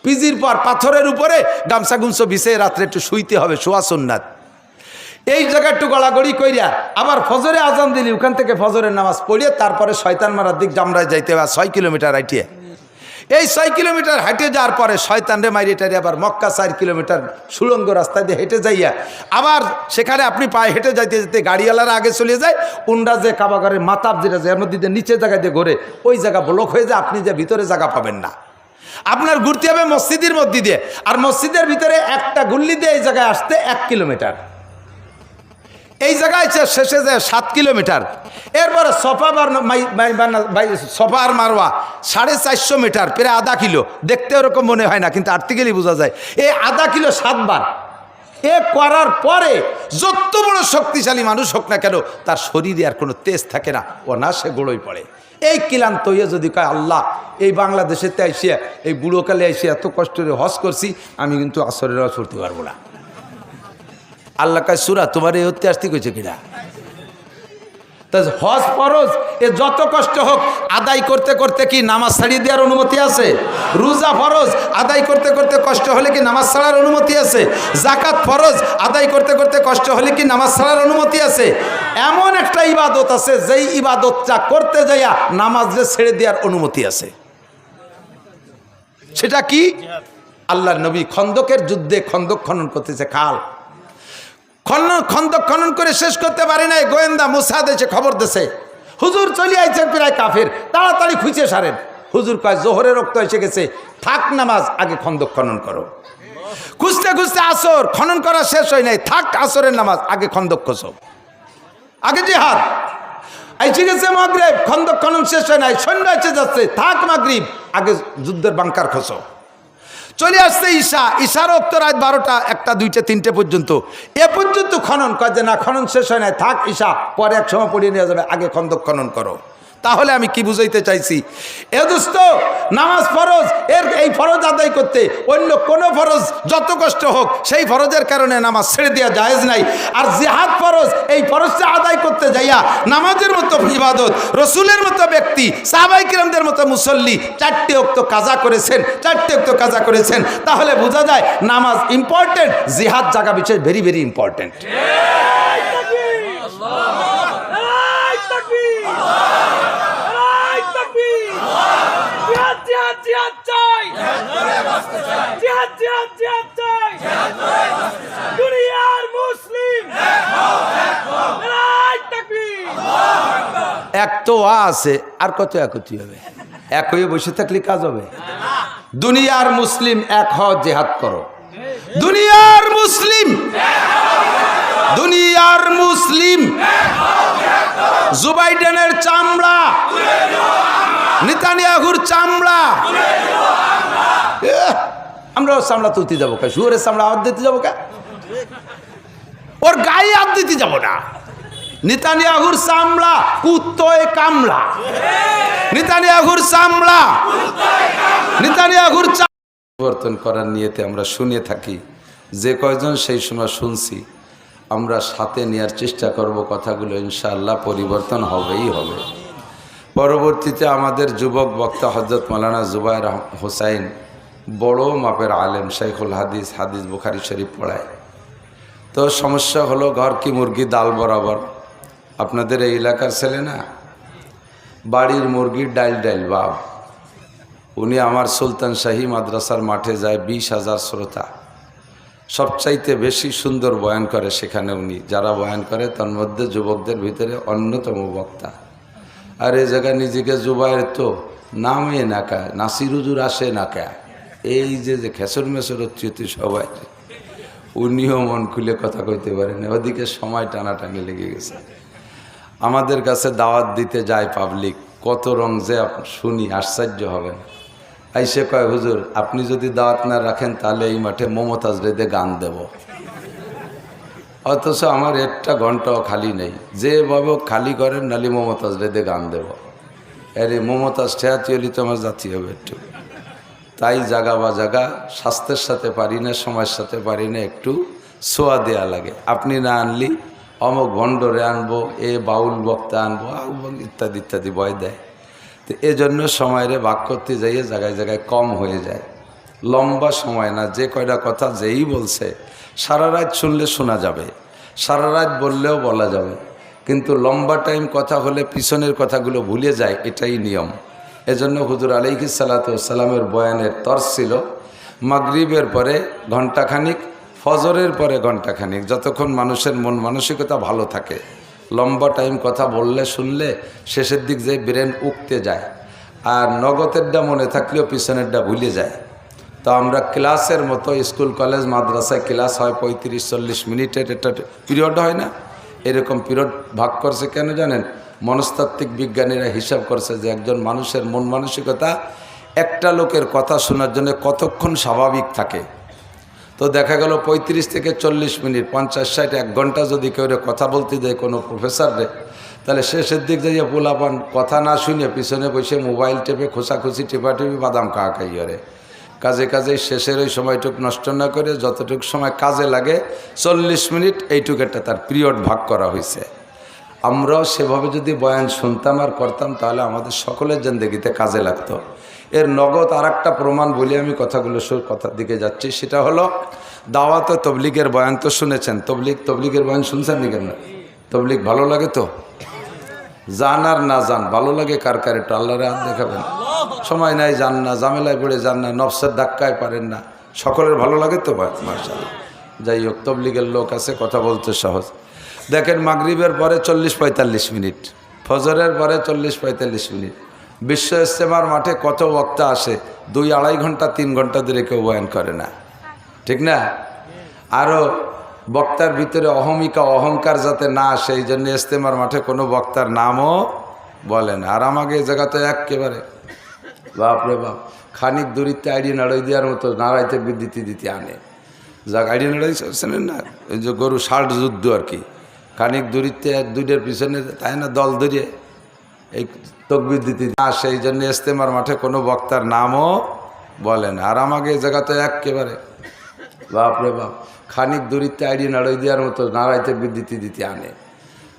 পিজির পর পাথরের উপরে গামছা গুমছো বিছে রাত্রে একটু শুইতে হবে, শোয়া সুন্নাত। এই জায়গা একটু গড়াগড়ি কইরা আবার ফজরে আজান দিলি, ওখান থেকে ফজরের নামাজ পড়িয়ে তারপরে শয়তান মারার দিক জামরায় যাইতে হবে 6 কিলোমিটার হাঁটিয়ে। এই 6 কিলোমিটার হাঁটে যাওয়ার পরে শয়তানরে মাইরে টাইরে আবার মক্কা 4 কিলোমিটার সুড়ঙ্গ রাস্তা দিয়ে হেঁটে যাইয়া আবার সেখানে আপনি পায়ে হেঁটে যাইতে যেতে গাড়িওয়ালারা আগে চলে যায়, উন্ডা যে কাবাগারের মাতাব যেটা যে এর মধ্যে দিয়ে নিচে জায়গায় দিয়ে ঘোরে, ওই জায়গা ব্লক হয়ে যায়, আপনি যে ভিতরে জায়গা পাবেন না। আপনার ঘুরতে হবে মসজিদের মধ্যে দিয়ে, আর মসজিদের ভিতরে একটা গুল্লি দিয়ে এই জায়গায় আসতে 1 কিলোমিটার, এই জায়গায় শেষে যায় 7 কিলোমিটার। এরপরে সফা আর মারওয়া 450 মিটার, প্রায় আধা কিলো। দেখতে ওরকম মনে হয় না, কিন্তু আর্টিকেলি বোঝা যায় এই আধা কিলো 7 বার। এ করার পরে যত বড় শক্তিশালী মানুষ হোক না কেন, তার শরীরে আর কোনো তেজ থাকে না, ও না সে গোড়ই পড়ে। এই ক্লান্ত হইয়া যদি কয় আল্লাহ এই বাংলাদেশেতে আইসিয়া এই বুড়োকালে আইসিয়া এত কষ্ট করে হজ করছি, আমি কিন্তু আসরের হজ করতে পারবো না। আল্লাহ কাজ সুরা তোমার এই হতে আসতে কইছে কিনা? তা হজ ফরজ, এ যত কষ্ট হোক আদায় করতে করতে কি নামাজ ছাড়িয়ে দেওয়ার অনুমতি আছে? রোজা ফরজ, আদায় করতে করতে কষ্ট হলে কি নামাজ ছাড়ার অনুমতি আছে? যাকাত ফরজ, আদায় করতে করতে কষ্ট হলে কি নামাজ ছাড়ার অনুমতি আছে? এমন একটা ইবাদত আছে যেই ইবাদতটা করতে যাইয়া নামাজে ছেড়ে দেওয়ার অনুমতি আছে। সেটা কি? আল্লাহর নবী খন্দকের যুদ্ধে খন্দক খনন করতেছে, খাল খন্দক খনন করে শেষ করতে পারে নাই, গোয়েন্দা মুসাদ এসে খবর দিছে হুজুর চলে আইছেন প্রায় কাফের, তাড়াতাড়ি খুঁজে সারেন। হুজুর কয় জোহরের রক্ত এসে গেছে, থাক নামাজ, আগে খন্দক খনন করো। খুঁজতে খুঁজতে আসর খনন করা শেষ হয় নাই, থাক আসরের নামাজ, আগে খন্দক খোঁজো, আগে জিহাদ। এসে গেছে মাগরিব, খন্দক খনন শেষ হয় নাই, সৈন্য এসে যাচ্ছে, থাক মাগরিব, আগে যুদ্ধের বাংকার খোঁজো। চলে আসছে ঈশা, ঈশার রক্ত রাত 12টা 1টা 2টা 3টে পর্যন্ত, এ পর্যন্ত খনন কয় যে না খনন শেষ হয় নাই, থাক ঈশা, পরে এক সময় পড়িয়ে নেওয়া যাবে, আগে খন্দক খনন করো। তাহলে আমি কি বুঝাইতে চাইছি? এ দোস্ত, নামাজ ফরজ, এই ফরজ আদায় করতে অন্য কোনো ফরজ যত কষ্ট হোক সেই ফরজের কারণে নামাজ ছেড়ে দেওয়া জায়েজ নাই। আর জিহাদ ফরজ, এই ফরজটা আদায় করতে যাইয়া নামাজের মতো ইবাদত, রসুলের মতো ব্যক্তি, সাহাবায়ে কিরামদের মতো মুসল্লি 4টে ওয়াক্ত কাজা করেছেন, 4টে ওয়াক্ত কাজা করেছেন। তাহলে বোঝা যায় নামাজ ইম্পর্টেন্ট, জিহাদ জায়গা বিশেষ ভেরি ভেরি ইম্পর্টেন্ট। এক তো আছে, আর কত একতি হবে? এক হয়ে বসে থাকলে কাজ হবে? দুনিয়ার মুসলিম এক হও, জিহাদ করো। দুনিয়ার মুসলিম, দুনিয়ার মুসলিম, জো বাইডেনের চামড়া, নেতানিয়াহুর চামড়া, আমরাও চামড়া তুলতে যাবো কে? শুয়োরের চামড়া হাত দিতে যাবো কে? ওর গায়ে হাত দিতে যাবো না। নেতানিয়াহুর চামড়া কুত্তয় কামলা, নেতানিয়াহুর চামড়া, নেতানিয়াহুর পরিবর্তন করার নিয়তে আমরা শুনে থাকি। যে কয়জন সেই সময় শুনছি, আমরা সাথে নেওয়ার চেষ্টা করব কথাগুলো, ইনশাআল্লাহ পরিবর্তন হবেই হবে। পরবর্তীতে আমাদের যুবক বক্তা হযরত মাওলানা জুবায়ের হোসাইন, বড় মাপের আলেম, শাইখুল হাদিস, হাদিস বুখারী শরীফ পড়ায়। তো সমস্যা হলো ঘর কি মুরগি ডাল বরাবর। আপনাদের এই এলাকার ছেলে না, বাড়ির মুরগির ডাইল ডাইল বাপ। উনি আমার সুলতান শাহী মাদ্রাসার মাঠে যায়, 20,000 শ্রোতা, সবচাইতে বেশি সুন্দর বয়ান করে সেখানে উনি। যারা বয়ান করে তার মধ্যে যুবকদের ভিতরে অন্যতম বক্তা। আর এই জায়গায় নিজেকে জুবায়ের তো নামে না কায়, নাসির হুজুর আসে না কায়, এই যে খেসর মেসর হচ্ছে সবাই, উনিও মন খুলে কথা কইতে পারেন, ওদিকে সময় টানাটানি লেগে গেছে। আমাদের কাছে দাওয়াত দিতে যায় পাবলিক, কত রং যে শুনি, আশ্চর্য হবেন। আইসে কয় হুজুর আপনি যদি দাওয়াত না রাখেন তাহলে এই মাঠে মমতাজ রেদে গান দেব। অথচ আমার একটা ঘন্টাও খালি নেই, যেভাবে খালি করেন নালি মমতাজ রেদে গান দেব। আরে মমতাজ ঠেয়াতি হলি তো আমার জাতি হবে একটু, তাই জাগা বা জাগা স্বাস্থ্যের সাথে পারি না, সময়ের সাথে পারি না, একটু ছোঁয়া দেয়া লাগে। আপনি না আনলি অমক ভণ্ডরে আনবো, এ বাউল বক্তা আনবো, ইত্যাদি ইত্যাদি ভয় দেয়। তো এজন্য সময়ের ভাগ করতে যাইয়ে জায়গায় জায়গায় কম হয়ে যায়। লম্বা সময় না, যে কয়টা কথা যেই বলছে সারা রাত শুনলে শোনা যাবে, সারা রাত বললেও বলা যাবে, কিন্তু লম্বা টাইম কথা হলে পিছনের কথাগুলো ভুলে যায়, এটাই নিয়ম। এজন্য হুজুর আলাইহিস সালাতু ওয়াস সালামের বয়ানের তর্স ছিল মাগরিবের পরে ঘণ্টাখানিক, ফজরের পরে ঘণ্টাখানিক, যতক্ষণ মানুষের মন মানসিকতা ভালো থাকে। লম্বা টাইম কথা বললে শুনলে শেষের দিক যে ব্রেন উঠতে যায়, আর নগদেরটা মনে থাকলেও পিছনেরটা ভুলে যায়। তো আমরা ক্লাসের মতো স্কুল কলেজ মাদ্রাসায় ক্লাস হয় 35-40 মিনিটের, এটা পিরিয়ড হয় না, এরকম পিরিয়ড ভাগ করছে কেন জানেন? মনস্তাত্ত্বিক বিজ্ঞানীরা হিসাব করছে যে একজন মানুষের মন মানসিকতা একটা লোকের কথা শোনার জন্য কতক্ষণ স্বাভাবিক থাকে। তো দেখা গেল 35 থেকে 40 মিনিট, 50-60, 1 ঘন্টা যদি কেউ কথা বলতে দেয় কোনো প্রফেসররে, তাহলে শেষের দিক যাইয়া পোলাপান কথা না শুনে পিছনে বসে মোবাইল টেপে খোসাখুসি টেপাটেপি বাদাম খাওয়া করে। কাজে কাজে শেষের ওই সময়টুকু নষ্ট না করে যতটুকু সময় কাজে লাগে 40 মিনিট, এইটুকু একটা তার পিরিয়ড ভাগ করা হয়েছে। আমরাও সেভাবে যদি বয়ান শুনতাম আর করতাম তাহলে আমাদের সকলের জিন্দেগিতে কাজে লাগতো। এর নগদ আর একটা প্রমাণ বলি, আমি কথার দিকে যাচ্ছি, সেটা হলো দাওয়াত ও তবলিগের বয়ান তো শুনেছেন। তবলিগের বয়ান শুনছেন নি কেন? তবলিগ ভালো লাগে তো? জান আর না জান ভালো লাগে কার কার? একটু আল্লাহরে হাত দেখাবেন। সময় নাই, যান না, ঝামেলায় পড়ে যান না, নফসের ধাক্কায় পারেন না, সকলের ভালো লাগে তো? মাশাআল্লাহ। যাই হোক, তবলিগের লোক আছে, কথা বলতে সহজ। দেখেন মাগরিবের পরে 40-45 মিনিট, ফজরের পরে 40-45 মিনিট। বিশ্ব ইজতেমার মাঠে কত বক্তা আসে, 2-2.5 ঘন্টা 3 ঘন্টা ধরে কেউ বয়ান করে না, ঠিক না? আরও বক্তার ভিতরে অহংকার যাতে না আসে, এই জন্য ইজতেমার মাঠে কোনো বক্তার নামও বলে না। আর আমাকে এই জায়গাতে একেবারে বাপরে বাপ, খানিক দূরিতে আইডি নাড়াই দেওয়ার মতো নাড়াইতে বিদ্যুতি দিতে আনে। যাক আইডি নাড়াই শোনেন না, ওই যে গরু ষাট যুদ্ধ আর কি, খানিক দূরিতে 2টার পিছনে তাই না দল ধরিয়ে এই তকবির দিতে আসে, এই জন্য ইজতেমার মাঠে কোনো বক্তার নামও বলে না। আর আমাকে এই জায়গাতে একেবারে বাপরে বাপ, খানিক দূরিতে আইডি নাড়াই দেওয়ার মতো নাড়াইতে বিদ্যুতি দিতে আনে।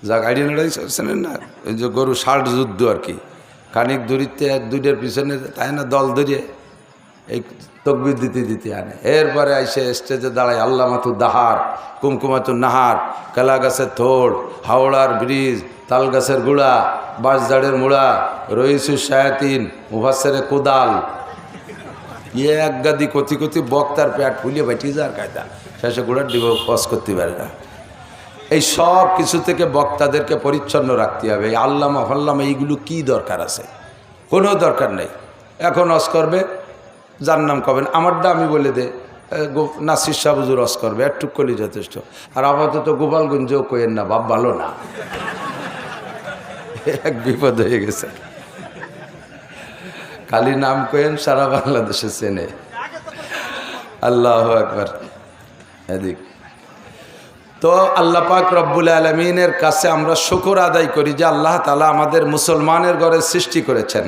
যাক আইডি নাড়াই শোনেন না, ওই যে গরু ষাট যুদ্ধ আর কি, খানিক দূরিতে 2টার পিছনে তাই না দল ধরিয়ে এই তকবির দিতে আনে। এরপরে আইসে স্টেজে দাঁড়ায় আল্লামাতুদ দাহার, কুমকুমাতুন নাহার, কালা গাছের থোড়, হাওড়ার ব্রিজ, তাল গাছের গুড়া, বাঁশঝাড়ের মুড়া, রইসুর শায়াতিন, মুফাসসিরে কোদাল, এক গাদি কতি বক্তার পেট ফুলিয়ে বাইটিয়ে যার কায়দা, শেষে গুড়ার ডিব পজ করতে পারে না। এই সব কিছু থেকে বক্তাদেরকে পরিচ্ছন্ন রাখতে হবে। এই আল্লামা ফাল্লামা এইগুলো কি দরকার আছে? কোনো দরকার নেই। এখন অস করবে, যার নাম কবেন, আমারটা আমি বলে দে, নাসির শাহ হুজুর অস করবে, একটু করলেই যথেষ্ট। আর আপাতত গোপালগঞ্জেও কইেন না, বাপ ভালো না, এক বিপদ হয়ে গেছে। খালি নাম কইেন, সারা বাংলাদেশে চেনে। আল্লাহু আকবার। এদিক তো আল্লাহ পাক রব্বুল আলামিনের কাছে আমরা শুকর আদায় করি যে আল্লাহ তাআলা আমাদের মুসলমানের ঘরে সৃষ্টি করেছেন।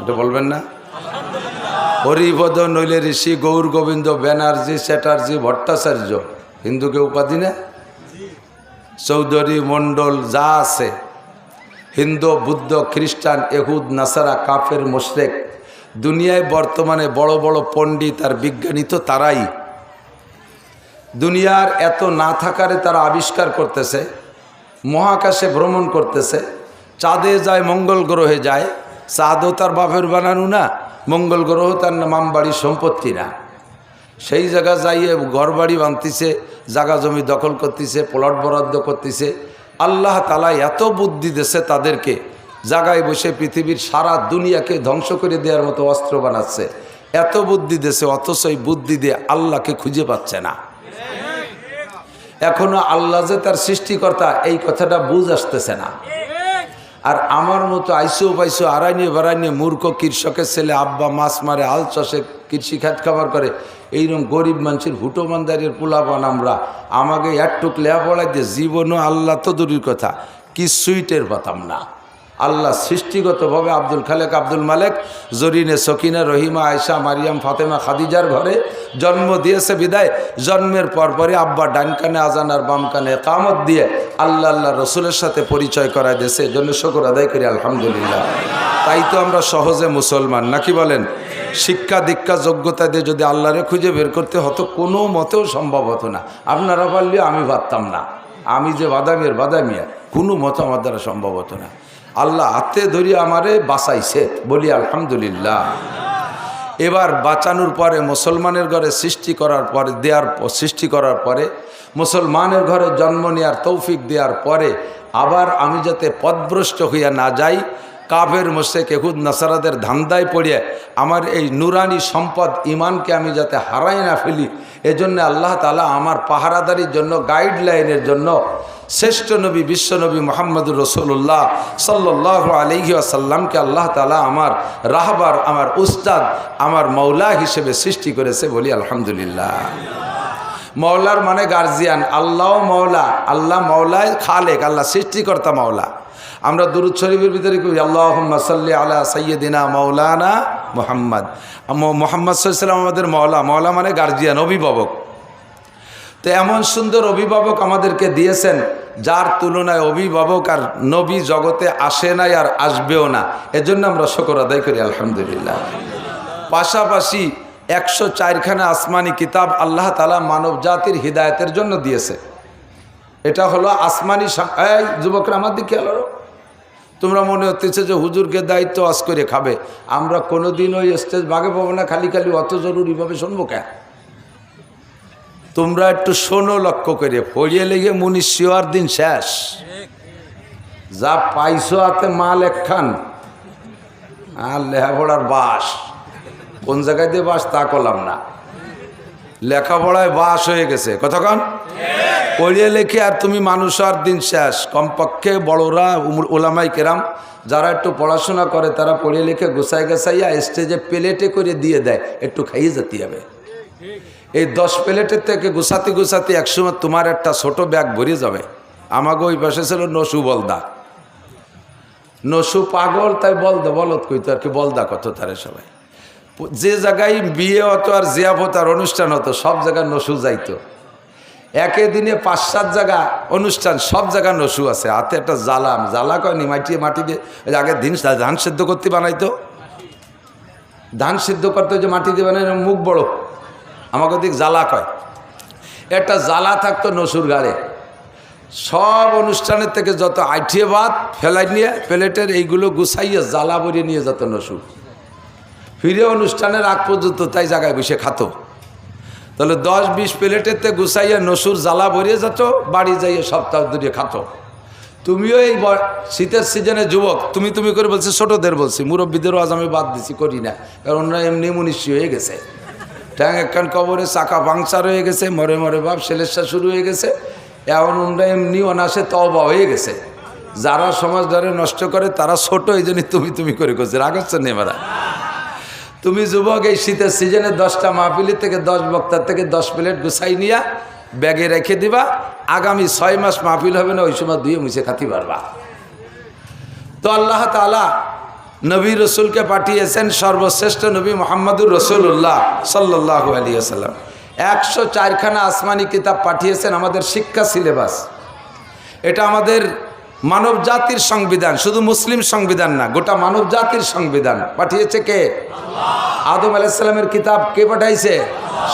এটা বলবেন না? হরিপদ নইলে ঋষি, গৌর গোবিন্দ, ব্যানার্জি, চ্যাটার্জি, ভট্টাচার্য, হিন্দুকে উপাধি না, চৌধুরী, মণ্ডল যা আছে, হিন্দু, বুদ্ধ, খ্রিস্টান, ইহুদ, নাসারা, কাফের, মুশরিক, দুনিয়ায় বর্তমানে বড় বড় পণ্ডিত আর বিজ্ঞানী তো তারাই। দুনিয়ার এত না থাকারে তারা আবিষ্কার করতেছে, মহাকাশে ভ্রমণ করতেছে, চাঁদে যায়, মঙ্গল গ্রহে যায়। চাঁদও তার বাপের বানানো না, মঙ্গল গ্রহ তার মামবাড়ি সম্পত্তি না। সেই জায়গা যাইয়ে ঘরবাড়ি বাঁধতেছে, জায়গা জমি দখল করতেছে, প্লট বরাদ্দ করতেছে। আল্লাহ তাআলা এত বুদ্ধি দিয়েছে তাদেরকে, জায়গায় বসে পৃথিবীর সারা দুনিয়াকে ধ্বংস করে দেওয়ার মতো অস্ত্র বানাচ্ছে। এত বুদ্ধি দিয়েছে, অথচ এই বুদ্ধি দিয়ে আল্লাহকে খুঁজে পাচ্ছে না। এখনো আল্লাহ যে তার সৃষ্টিকর্তা এই কথাটা বুঝ আসতেছে না। আর আমার মতো আইসো পাইসো আড়াইনিয়ে বাড়াইনিয়ে মূর্খ কৃষকের ছেলে, আব্বা মাছ মারে, আল চাষে কৃষি খাত খাবার করে, এইরকম গরিব মানুষের হুটোমানদারের পোলাপান আমরা, আমাকে একটুক লেখাপড়াই দিয়ে জীবনও আল্লাহ তো দূরের কথা কিছুই টের পাতাম না। আল্লাহ সৃষ্টিগতভাবে আব্দুল খালেক, আব্দুল মালেক, জরিনে, সকিনা, রহিমা, আয়েশা, মারিয়াম, ফাতেমা, খাদিজার ঘরে জন্ম দিয়েছে বিদায় জন্মের পরপরই আব্বা ডান কানে আজান আর বাম কানে ইকামত দিয়ে আল্লাহ আল্লাহ রসুলের সাথে পরিচয় করায় দিয়েছে। এজন্য শুকর আদায় করি আলহামদুলিল্লাহ। তাই তো আমরা সহজে মুসলমান, নাকি বলেন? শিক্ষা দীক্ষা যোগ্যতা দিয়ে যদি আল্লাহরে খুঁজে বের করতে হতো কোনো মতেও সম্ভব হতো না। আপনারা পারলেও আমি পারতাম না। আমি যে বাদামিয়া কোনো মতো আমার দ্বারা সম্ভব হতো না। আল্লাহ হাতে ধরিয়ে আমারে বাঁচাইছে, বলি আলহামদুলিল্লাহ। এবার বাঁচানোর পরে মুসলমানের ঘরে সৃষ্টি করার পরে মুসলমানের ঘরে জন্ম নেওয়ার তৌফিক দেওয়ার পরে আবার আমি যাতে পথভ্রষ্ট হইয়া না যাই, কাফের মুশরিক ইহুদ নাসারাদের ধান্দায় পড়িয়ে আমার এই নুরানি সম্পদ ইমানকে আমি যাতে হারাই না ফেলি, এজন্য আল্লাহ তাআলা আমার পাহারাদারির জন্য, গাইডলাইনের জন্য শ্রেষ্ঠ নবী বিশ্বনবী মুহাম্মদুর রাসূলুল্লাহ সাল্লাল্লাহু আলাইহি ওয়াসাল্লামকে আল্লাহ তাআলা আমার রাহবার, আমার উস্তাদ, আমার মওলা হিসেবে সৃষ্টি করেছে, বলি আলহামদুলিল্লাহ। মওলার মানে গার্জিয়ান, আল্লাহ মওলা, আল্লাহ মওলায় খালেক, আল্লাহ সৃষ্টিকর্তা মওলা। আমরা দুরূদ শরীফের ভিতরে কই আল্লাহুম্মা সাল্লি আলা সাইয়্যিদিনা মাওলানা মুহাম্মদ। মুহাম্মদ সাল্লাল্লাহু আলাইহি ওয়াসাল্লাম আমাদের মওলা, মওলা মানে গার্জিয়ান, অভিভাবক। তো এমন সুন্দর অভিভাবক আমাদেরকে দিয়েছেন যার তুলনায় অভিভাবক আর নবী জগতে আসে নাই আর আসবেও না। এজন্য আমরা শুকর আদায় করি আলহামদুলিল্লাহ। পাশাপাশি 104খানা আসমানি কিতাব আল্লাহ তাআলা মানব জাতির হিদায়াতের জন্য দিয়েছে। এটা হলো আসমানি। এই যুবকরা আমার দিকে আলো, তোমরা মনে হতেছে যে হুজুরকে দায়িত্ব আজ করে খাবে। আমরা কোনোদিন ওই স্টেজ ভাগে পাবো না, খালি খালি অত জরুরিভাবে শুনবো কেন? তোমরা একটু শোনো লক্ষ্য করে, পড়িয়ে লেগে মুনিশিওয়ার দিন শেষ। যা পাইছো হাতে মাল একখান, আর লেখাপড়ার বাস কোন জায়গায় দিয়ে বাস তা করলাম না, লেখাপড়ায় বাস হয়ে গেছে। কতক্ষণ পড়িয়ে লেখে আর তুমি মানুষ আর দিন শেষ। কমপক্ষে বড়রা ওলামাই কেরাম যারা একটু পড়াশোনা করে তারা পড়িয়ে লেখে গুছাই গাছাইয়া স্টেজে প্লেটে করে দিয়ে দেয়, একটু খাইয়ে যেতে হবে। এই 10 প্লেটের থেকে গুছাতে গুছাতে একসময় তোমার একটা ছোট ব্যাগ ভরে যাবে। আমাকে ওই পাশে ছিল নসু বলদা, নসু পাগল, তাই বলদ কইতো আর কি, বলদা কত তারে সবাই। যে জায়গায় বিয়ে হতো আর জিয়াফত আর অনুষ্ঠান হতো সব জায়গায় নসু যাইতো। একে দিনে 5-7 জায়গা অনুষ্ঠান, সব জায়গায় নসু আছে। হাতে একটা জ্বালা কয়নি, মাটি দিয়ে আগের দিন ধান সিদ্ধ করতে বানাইতো, ধান সিদ্ধ করতে যে মাটি দিয়ে বানাই, মুখ বড়, আমাকে দিক জ্বালা কয়। একটা জ্বালা থাকতো নসুর গাড়ে। সব অনুষ্ঠানের থেকে যত আইঠিয়ে ভাত ফেলাই নিয়ে প্লেটের এইগুলো গুছাইয়ে জ্বালা ভরিয়ে নিয়ে যেত নসু। ফিরে অনুষ্ঠানের আগ পর্যন্ত তাই জায়গায় বসে খাতো। তাহলে 10-20 প্লেটের থেকে গুছাইয়া নসুর জ্বালা ভরিয়ে যেত, বাড়ি যাইয়ে সপ্তাহ ধরে খাতো। তুমিও এই শীতের সিজনে যুবক, তুমি করে বলছি, ছোটদের বলছি, মুরব্বীদেরও আজ আমি বাদ দিছি, করি না, কারণ ওনারা এমনি মনীষী হয়ে গেছে। ট্যাং একখান কবরে চাকা পাংচার হয়ে গেছে, মরে মরে বাপ সেলেসা শুরু হয়ে গেছে। এখন ওনারা এমনি অনাসে তওবা হয়ে গেছে। যারা সমাজ ধরে নষ্ট করে তারা ছোট, এই জন্য তুমি করে করছে, রাগ হচ্ছে না এবার। তুমি যুবক এই শীতের সিজনে 10টা মাহফিলি থেকে 10 বক্তার থেকে 10 প্লেট গুছাই নিয়া ব্যাগে রেখে দিবা। আগামী 6 মাস মাহফিল হবে না, ওই সময় ধুয়ে মুছে খাতে পারবা। তো আল্লাহ তাআলা নবী রসুলকে পাঠিয়েছেন, সর্বশ্রেষ্ঠ নবী মুহাম্মদুর রাসূলুল্লাহ সাল্লাল্লাহু আলাইহি ওয়াসাল্লাম। 104খানা আসমানি কিতাব পাঠিয়েছেন, আমাদের শিক্ষা সিলেবাস। এটা আমাদের মানব জাতির সংবিধান, শুধু মুসলিম সংবিধান না, গোটা মানব জাতির সংবিধান। পাঠিয়েছে কে? আল্লাহ। আদম আলাইহিস সালামের কিতাব কে পাঠাইছে?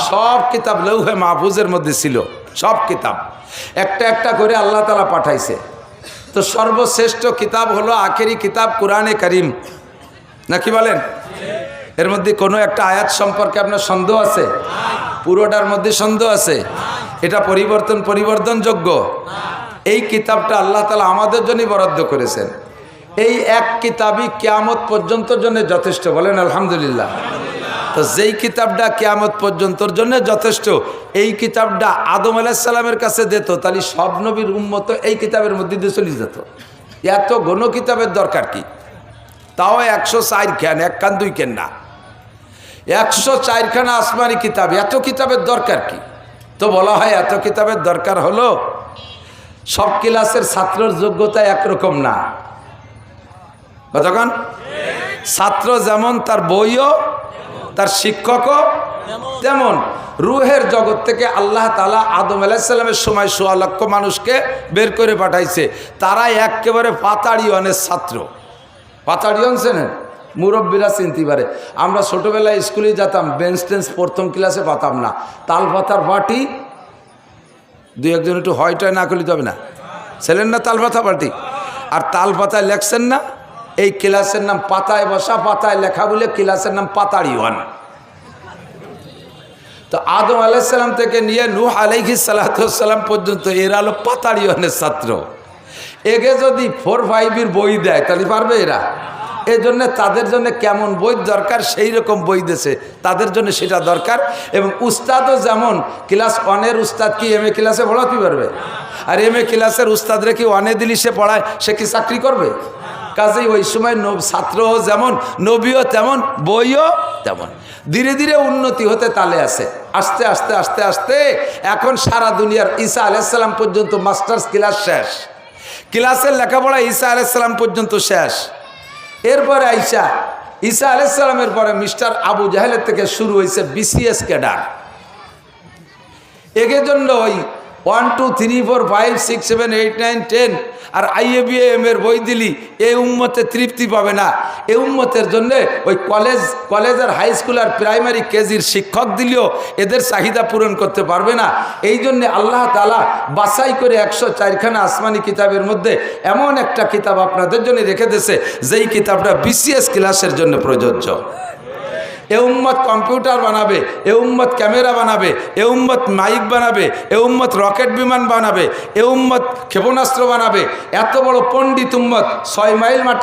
সব কিতাব লৌহে মাহফুজের মধ্যে ছিল, সব কিতাব একটা একটা করে আল্লাহ তাআলা পাঠাইছে। তো সর্বশ্রেষ্ঠ কিতাব হলো আখেরি কিতাব কোরআনে কারীম, নাকি বলেন? এর মধ্যে কোনো একটা আয়াত সম্পর্কে আপনার সন্দেহ আছে? পুরোটার মধ্যে সন্দেহ আছে? এটা পরিবর্তনযোগ্য? এই কিতাবটা আল্লাহ তাআলা আমাদের জন্যই বরাদ্দ করেছেন। এই এক কিতাবই কিয়ামত পর্যন্তর জন্য যথেষ্ট, বলেন আলহামদুলিল্লাহ। তো যেই কিতাবটা কিয়ামত পর্যন্তর জন্য যথেষ্ট, এই কিতাবটা আদম আলাইহিস সালামের কাছে দিত, তাহলে সব নবীর উম্মত এই কিতাবের মধ্যে দিয়ে চলে যেত। এত ঘন কিতাবের দরকার কি? তাও 104 খান, 1 কান 2 কেন না, 104খানা আসমানি কিতাব। এত কিতাবের দরকার কি? তো বলা হয় এত কিতাবের দরকার হলো সব ক্লাসের ছাত্রের যোগ্যতা একরকম না। কতক্ষণ? ছাত্র যেমন তার বইও, তার শিক্ষকও তেমন। রুহের জগৎ থেকে আল্লাহ তাআলা আদম আলাইহিস সালামের সময় 1.25 লক্ষ মানুষকে বের করে পাঠাইছে। তারা একেবারে পাতাড়িয়নের ছাত্র। পাতাড়িয়ন চেনেন? মুরব্বীরা চিনতে পারে। আমরা ছোটোবেলায় স্কুলে যেতাম, বেঞ্চ টেঞ্চ প্রথম ক্লাসে পাতাম না, তাল পাতার পাটি, দু একজন একটু হয়টয় না করলে তবে না, ছিলেন না তাল পাতা পাটি? আর তাল পাতায় লেখছেন না, এই ক্লাসের নাম পাতায় বসা, পাতায় লেখা বলে ক্লাসের নাম পাতাড়িওয়ান। তো আদম আলাইহিসসালাম থেকে নিয়ে নূহ আলাইহিস সালাম পর্যন্ত এরা হলো পাতাড়িওয়ানের ছাত্র। একে যদি 4-5 বই দেয় তাহলে পারবে এরা? এই জন্য তাদের জন্য কেমন বই দরকার সেই রকম বই দেশে তাদের জন্য সেটা দরকার। এবং উস্তাদও যেমন ক্লাস 1-এর উস্তাদ কি MA ক্লাসে পড়াতে পারবে? আর MA ক্লাসের উস্তাদরে কি 1-এ দিলি সে পড়ায়, সে কি চাকরি করবে? কাজেই ওই সময় ছাত্রও যেমন, নবীও তেমন, বইও তেমন। ধীরে ধীরে উন্নতি হতে তালে আছে, আস্তে আস্তে আস্তে আস্তে এখন সারা দুনিয়ার ঈসা আলাইহিস সালাম পর্যন্ত মাস্টার্স ক্লাস শেষ, ক্লাসের লেখাপড়া ঈসা আলাইহিস সালাম পর্যন্ত শেষ। এরপরে ঈসা আলাইহিস সালামের পরে মিস্টার আবু জাহেলের থেকে শুরু হয়েছে BCS ক্যাডার। এর জন্য ওই 1 2 3 4 5 6 7 8 9 10 আর IABM এর বই দিলি এই উম্মতে তৃপ্তি পাবে না। এই উম্মতের জন্য ওই কলেজের হাই স্কুল আর প্রাইমারি কেজির শিক্ষক দিলেও এদের চাহিদা পূরণ করতে পারবে না। এই জন্যে আল্লাহ তাআলা বাছাই করে 104খানা আসমানি কিতাবের মধ্যে এমন একটা কিতাব আপনাদের জন্য রেখে দিয়েছে, যেই কিতাবটা BCS ক্লাসের জন্য প্রযোজ্য। এ উম্মত কম্পিউটার বানাবে, এ উম্মত ক্যামেরা বানাবে, এ উম্মত মাইক বানাবে, এ উম্মত রকেট বিমান বানাবে, এ উম্মত ক্ষেপণাস্ত্র বানাবে। এত বড় পণ্ডিত উম্মত 6 মাইল মাটি